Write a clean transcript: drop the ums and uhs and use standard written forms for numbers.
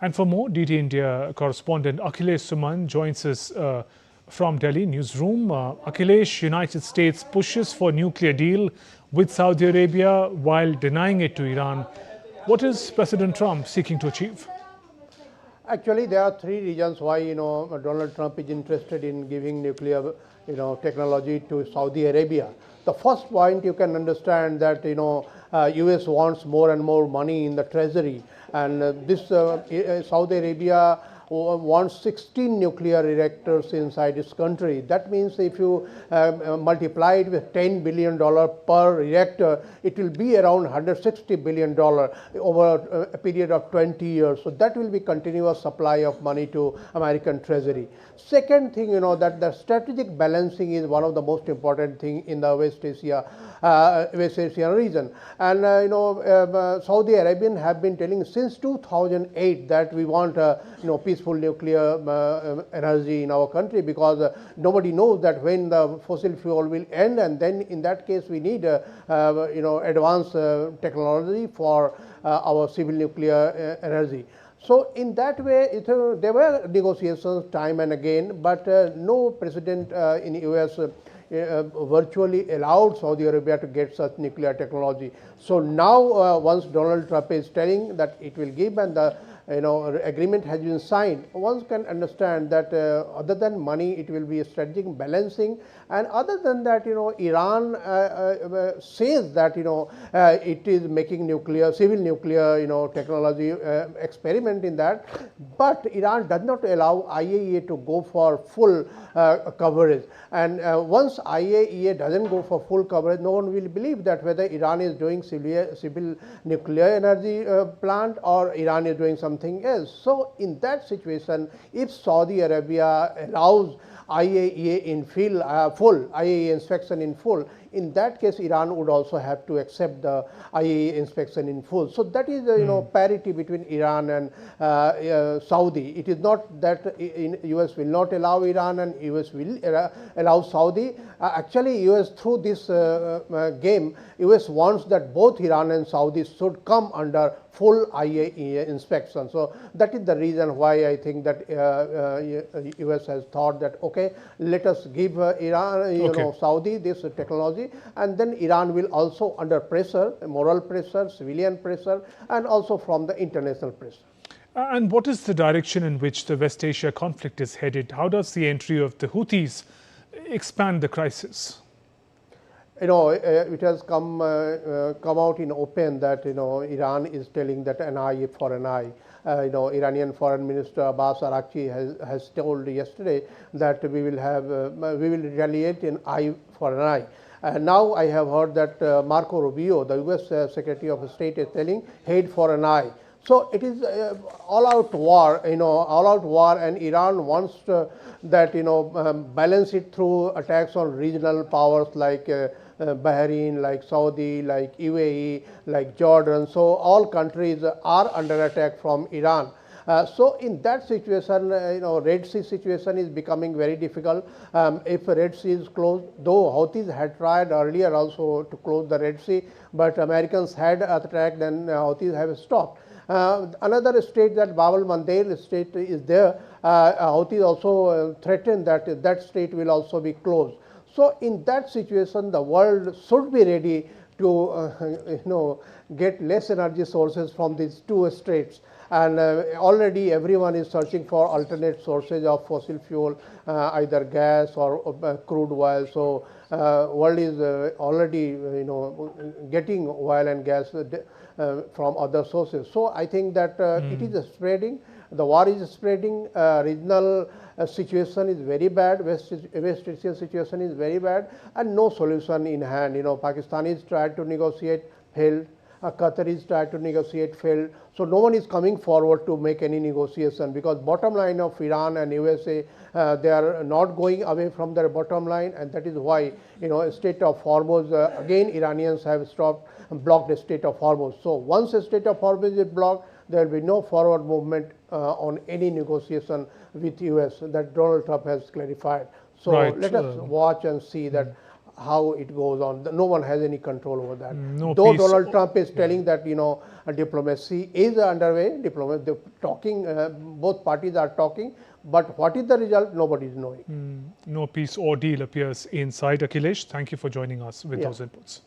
And for more, DT India correspondent Akhilesh Suman joins us from Delhi newsroom. Akhilesh, United States pushes for nuclear deal with Saudi Arabia while denying it to Iran. What is President Trump seeking to achieve? Actually, there are three reasons why Donald Trump is interested in giving nuclear technology to Saudi Arabia. The first point, you can understand that U.S. wants more and more money in the treasury, and Saudi Arabia wants 16 nuclear reactors inside its country. That means if you multiply it with $10 billion per reactor, it will be around $160 billion over a period of 20 years. So that will be continuous supply of money to American treasury. Second thing, that the strategic balancing is one of the most important thing in the West Asian region. And Saudi Arabian have been telling since 2008 that we want peaceful nuclear energy in our country, because nobody knows that when the fossil fuel will end, and then in that case we need advanced technology for our civil nuclear energy. So in that way, there were negotiations time and again, but no president in US virtually allowed Saudi Arabia to get such nuclear technology. So now once Donald Trump is telling that it will give, and the agreement has been signed, one can understand that other than money, it will be a strategic balancing. And other than that, Iran says that it is making civil nuclear technology experiment in that, but Iran does not allow IAEA to go for full coverage. And once IAEA doesn't go for full coverage, no one will believe that whether Iran is doing civil nuclear energy plant or Iran is doing something else. So in that situation, if Saudi Arabia allows IAEA in full IAEA inspection in full, in that case Iran would also have to accept the IAEA inspection in full. So that is parity between Iran and Saudi. It is not that US will not allow Iran and US will allow Saudi. Actually, US through this game, US wants that both Iran and Saudi should come under full IAEA inspection. So that is the reason why I think that US has thought that okay, let us give Iran, Saudi this technology, and then Iran will also under pressure, moral pressure, civilian pressure, and also from the international pressure. And what is the direction in which the West Asia conflict is headed? How does the entry of the Houthis expand the crisis? It has come out in open that Iran is telling that an eye for an eye. Iranian Foreign Minister Abbas Araghchi has told yesterday that we will retaliate an eye for an eye. And now I have heard that Marco Rubio, the US Secretary of State, is telling head for an eye. So it is all-out war, all-out war, and Iran wants that balance it through attacks on regional powers like Bahrain, like Saudi, like UAE, like Jordan. So all countries are under attack from Iran. So in that situation, Red Sea situation is becoming very difficult. If Red Sea is closed, though Houthis had tried earlier also to close the Red Sea, but Americans had attacked and Houthis have stopped. Another state, that Bab el-Mandeb state, is there. Houthis also threatened that that state will also be closed. So in that situation, the world should be ready to get less energy sources from these two states. And already everyone is searching for alternate sources of fossil fuel, either gas or crude oil. So world is already getting oil and gas from other sources. So I think that it is spreading. The war is spreading. Regional situation is very bad. West Asian situation is very bad, and no solution in hand. Pakistanis tried to negotiate, failed. Qataris tried to negotiate, failed. So no one is coming forward to make any negotiation, because bottom line of Iran and USA, they are not going away from their bottom line, and that is why Strait of Hormuz, again Iranians have blocked the Strait of Hormuz. So once the Strait of Hormuz is blocked, there will be no forward movement on any negotiation with US. That Donald Trump has clarified. So let us watch and see that how it goes on. No one has any control over that. No Though peace. Donald Trump is telling that diplomacy is underway, talking, both parties are talking, but what is the result? Nobody is knowing. No peace or deal appears in sight. Akhilesh, thank you for joining us with Yeah. those inputs.